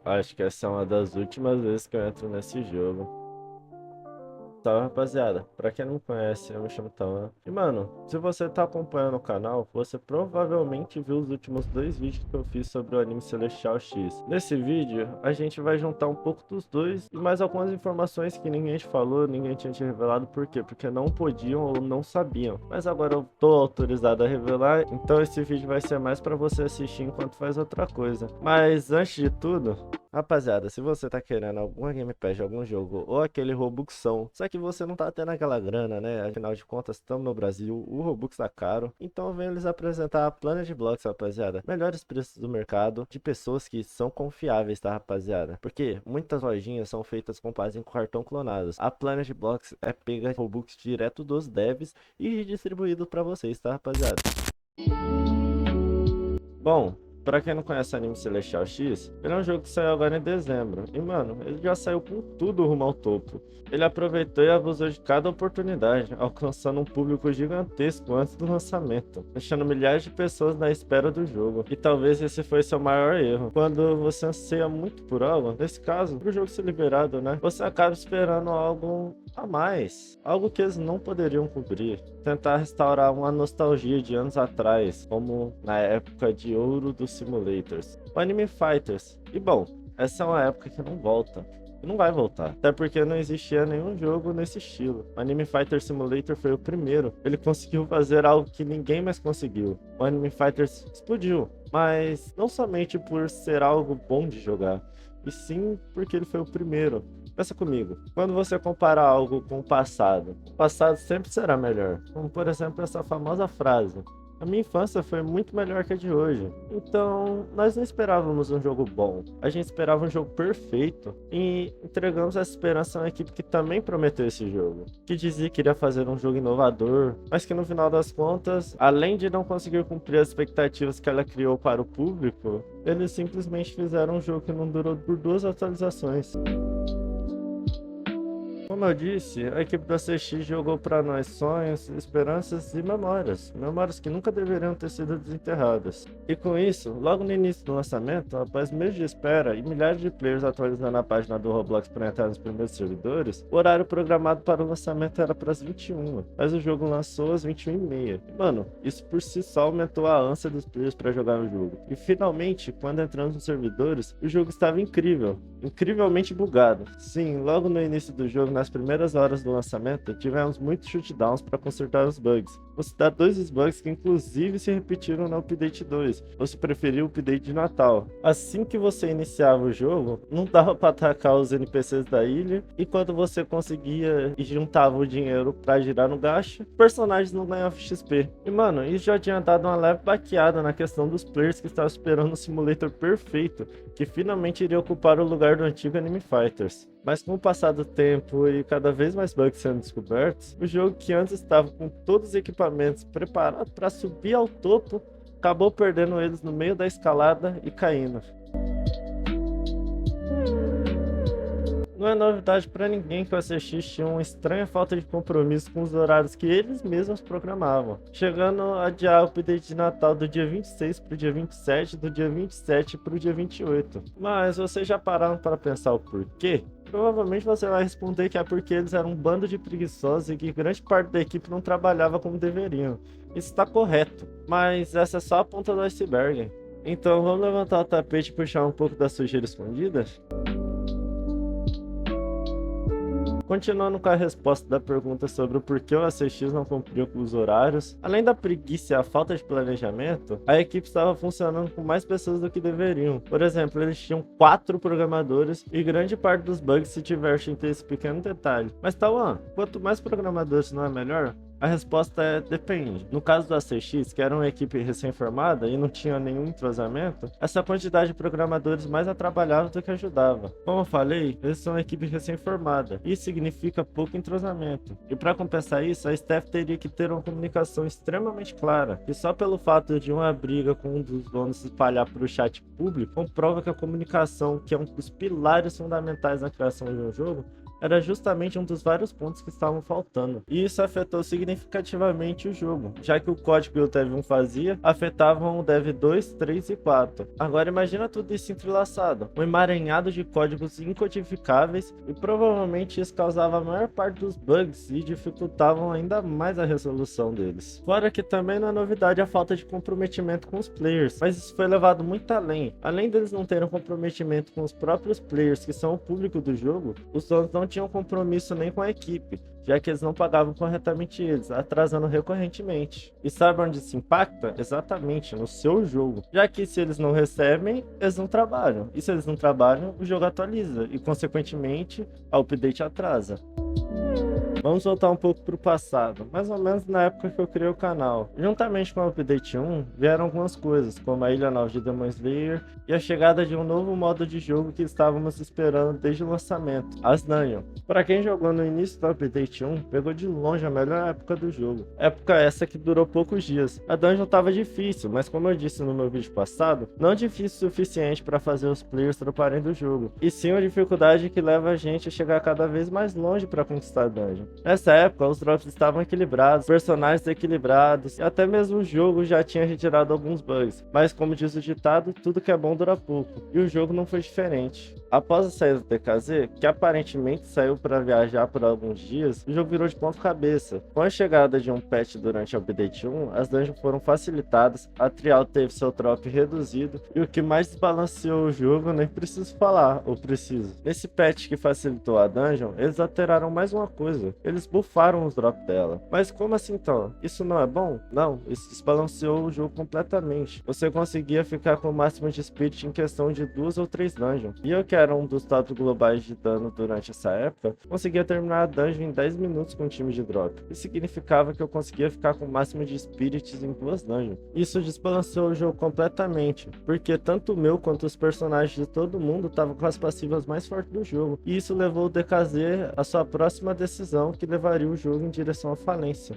Acho que essa é uma das últimas vezes que eu entro nesse jogo. Salve, rapaziada. Pra quem não me conhece, eu me chamo Tawan. E, mano, se você tá acompanhando o canal, você provavelmente viu os últimos dois vídeos que eu fiz sobre o anime Celestial X. Nesse vídeo, a gente vai juntar um pouco dos dois e mais algumas informações que ninguém te falou, ninguém tinha te revelado. Por quê? Porque não podiam ou não sabiam. Mas agora eu tô autorizado a revelar, então esse vídeo vai ser mais pra você assistir enquanto faz outra coisa. Mas, antes de tudo, rapaziada, se você tá querendo alguma Game Pass de algum jogo ou aquele Robuxão, só que você não tá tendo aquela grana, né? Afinal de contas, estamos no Brasil, o Robux tá caro. Então vem eles apresentar a Planet Blocks, rapaziada. Melhores preços do mercado, de pessoas que são confiáveis, tá, rapaziada? Porque muitas lojinhas são feitas com base em cartão clonados. A Planet Blocks é pega Robux direto dos devs e distribuído pra vocês, tá, rapaziada? Bom, pra quem não conhece o anime Celestial X, ele é um jogo que saiu agora em dezembro. E, mano, ele já saiu com tudo rumo ao topo. Ele aproveitou e abusou de cada oportunidade, alcançando um público gigantesco antes do lançamento, deixando milhares de pessoas na espera do jogo. E talvez esse foi seu maior erro. Quando você anseia muito por algo, nesse caso, pro jogo ser liberado, né? Você acaba esperando algo a mais, algo que eles não poderiam cobrir. Tentar restaurar uma nostalgia de anos atrás, como na época de ouro dos simulators, o Anime Fighters. E bom, essa é uma época que não volta. E não vai voltar, até porque não existia nenhum jogo nesse estilo. O Anime Fighter Simulator foi o primeiro. Ele conseguiu fazer algo que ninguém mais conseguiu. O Anime Fighters explodiu, mas não somente por ser algo bom de jogar, e sim porque ele foi o primeiro. Pensa comigo, quando você compara algo com o passado sempre será melhor. Como por exemplo essa famosa frase: a minha infância foi muito melhor que a de hoje. Então, nós não esperávamos um jogo bom, a gente esperava um jogo perfeito. E entregamos essa esperança a uma equipe que também prometeu esse jogo, que dizia que iria fazer um jogo inovador, mas que no final das contas, além de não conseguir cumprir as expectativas que ela criou para o público, eles simplesmente fizeram um jogo que não durou por duas atualizações. Como eu disse, a equipe da CX jogou para nós sonhos, esperanças e memórias. Memórias que nunca deveriam ter sido desenterradas. E com isso, logo no início do lançamento, após meses de espera e milhares de players atualizando a página do Roblox para entrar nos primeiros servidores, o horário programado para o lançamento era para as 21, mas o jogo lançou às 21h30. E, mano, isso por si só aumentou a ânsia dos players para jogar o jogo. E finalmente, quando entramos nos servidores, o jogo estava incrível, incrivelmente bugado. Sim, logo no início do jogo, nas primeiras horas do lançamento, tivemos muitos shutdowns para consertar os bugs. Vou citar dois dos bugs que inclusive se repetiram no Update 2, ou se preferir o Update de Natal. Assim que você iniciava o jogo, não dava para atacar os NPCs da ilha, e quando você conseguia e juntava o dinheiro para girar no gacha, personagens não ganhavam XP. E mano, isso já tinha dado uma leve baqueada na questão dos players que estavam esperando um simulator perfeito, que finalmente iria ocupar o lugar do antigo Anime Fighters. Mas com o passar do tempo e cada vez mais bugs sendo descobertos, o jogo que antes estava com todos os equipamentos preparados para subir ao topo, acabou perdendo eles no meio da escalada e caindo. Não é novidade para ninguém que o ACX tinha uma estranha falta de compromisso com os horários que eles mesmos programavam, chegando a adiar o update de Natal do dia 26 para o dia 27, do dia 27 para o dia 28. Mas vocês já pararam para pensar o porquê? Provavelmente você vai responder que é porque eles eram um bando de preguiçosos e que grande parte da equipe não trabalhava como deveriam. Isso está correto, mas essa é só a ponta do iceberg. Então vamos levantar o tapete e puxar um pouco da sujeira escondida? Continuando com a resposta da pergunta sobre o porquê o ACX não cumpriu com os horários, além da preguiça e a falta de planejamento, a equipe estava funcionando com mais pessoas do que deveriam. Por exemplo, eles tinham 4 programadores e grande parte dos bugs se tivessem ter esse pequeno detalhe. Mas Tawan, quanto mais programadores não é melhor? A resposta é depende. No caso do ACX, que era uma equipe recém-formada e não tinha nenhum entrosamento, essa quantidade de programadores mais atrapalhava do que ajudava. Como eu falei, eles são uma equipe recém-formada. Isso significa pouco entrosamento. E para compensar isso, a staff teria que ter uma comunicação extremamente clara. E só pelo fato de uma briga com um dos donos se espalhar para o chat público, comprova que a comunicação, que é um dos pilares fundamentais na criação de um jogo, era justamente um dos vários pontos que estavam faltando. E isso afetou significativamente o jogo, já que o código que o Dev 1 fazia afetavam o Dev 2, 3 e 4. Agora imagina tudo isso entrelaçado, um emaranhado de códigos incodificáveis, e provavelmente isso causava a maior parte dos bugs e dificultavam ainda mais a resolução deles. Fora que também não é novidade a falta de comprometimento com os players, mas isso foi levado muito além. Além deles não terem comprometimento com os próprios players, que são o público do jogo, os donos não tinham compromisso nem com a equipe, já que eles não pagavam corretamente eles, atrasando recorrentemente. E sabe onde isso impacta? Exatamente, no seu jogo. Já que se eles não recebem, eles não trabalham. E se eles não trabalham, o jogo atualiza e, consequentemente, a update atrasa. Vamos voltar um pouco para o passado, mais ou menos na época que eu criei o canal. Juntamente com o Update 1, vieram algumas coisas, como a Ilha Nova de Demon Slayer e a chegada de um novo modo de jogo que estávamos esperando desde o lançamento, as Dungeon. Para quem jogou no início do Update 1, pegou de longe a melhor época do jogo. Época essa que durou poucos dias. A Dungeon estava difícil, mas como eu disse no meu vídeo passado, não difícil o suficiente para fazer os players droparem do jogo, e sim uma dificuldade que leva a gente a chegar cada vez mais longe para conquistar a Dungeon. Nessa época, os drops estavam equilibrados, personagens equilibrados, e até mesmo o jogo já tinha retirado alguns bugs. Mas como diz o ditado, tudo que é bom dura pouco, e o jogo não foi diferente. Após a saída do DKZ, que aparentemente saiu para viajar por alguns dias, o jogo virou de ponta cabeça. Com a chegada de um patch durante o Update 1, as dungeons foram facilitadas, a trial teve seu drop reduzido, e o que mais desbalanceou o jogo, nem preciso falar, ou preciso. Nesse patch que facilitou a dungeon, eles alteraram mais uma coisa, eles buffaram os drops dela. Mas como assim então? Isso não é bom? Não, isso desbalanceou o jogo completamente. Você conseguia ficar com o máximo de spirit em questão de 2 ou 3 dungeons. E eu que era um dos tops globais de dano durante essa época, conseguia terminar a dungeon em 10 minutos com um time de drop. Isso significava que eu conseguia ficar com o máximo de spirits em 2 dungeons. Isso desbalanceou o jogo completamente, porque tanto o meu quanto os personagens de todo mundo estavam com as passivas mais fortes do jogo. E isso levou o DKZ à sua próxima decisão, que levaria o jogo em direção à falência.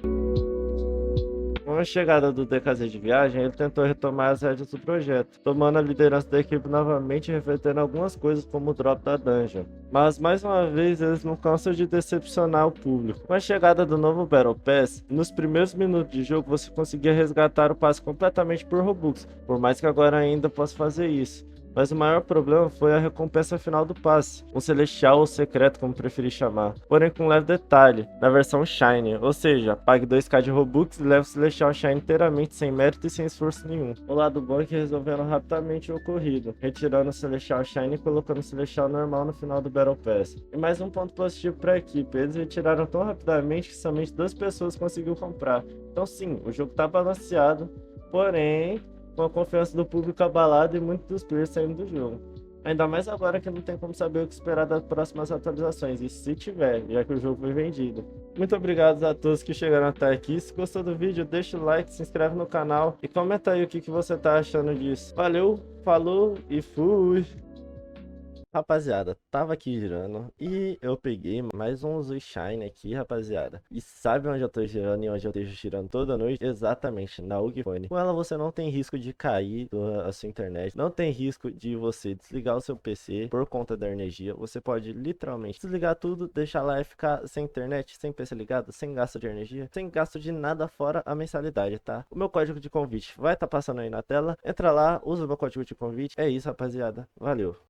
Com a chegada do DKZ de viagem, ele tentou retomar as rédeas do projeto, tomando a liderança da equipe novamente e revertendo algumas coisas como o drop da dungeon. Mas mais uma vez eles não cansam de decepcionar o público. Com a chegada do novo Battle Pass, nos primeiros minutos de jogo você conseguia resgatar o passe completamente por Robux, por mais que agora ainda possa fazer isso. Mas o maior problema foi a recompensa final do passe, um celestial ou secreto, como preferir chamar, porém com um leve detalhe, na versão Shine, ou seja, pague 2k de Robux e leve o celestial Shine inteiramente sem mérito e sem esforço nenhum. O lado bom é que resolveram rapidamente o ocorrido, retirando o celestial Shine e colocando o celestial normal no final do Battle Pass. E mais um ponto positivo para a equipe, eles retiraram tão rapidamente que somente 2 pessoas conseguiram comprar. Então sim, o jogo está balanceado, porém com a confiança do público abalada e muitos dos players saindo do jogo. Ainda mais agora que não tem como saber o que esperar das próximas atualizações, e se tiver, já que o jogo foi vendido. Muito obrigado a todos que chegaram até aqui. Se gostou do vídeo, deixa o like, se inscreve no canal e comenta aí o que você tá achando disso. Valeu, falou e fui! Rapaziada, tava aqui girando e eu peguei mais um Azul Shine aqui, rapaziada. E sabe onde eu tô girando e onde eu deixo girando toda noite? Exatamente, na Ugphone. Com ela você não tem risco de cair a sua internet, não tem risco de você desligar o seu PC por conta da energia. Você pode literalmente desligar tudo, deixar lá e ficar sem internet, sem PC ligado, sem gasto de energia, sem gasto de nada fora a mensalidade, tá? O meu código de convite vai estar passando aí na tela. Entra lá, usa o meu código de convite. É isso, rapaziada. Valeu!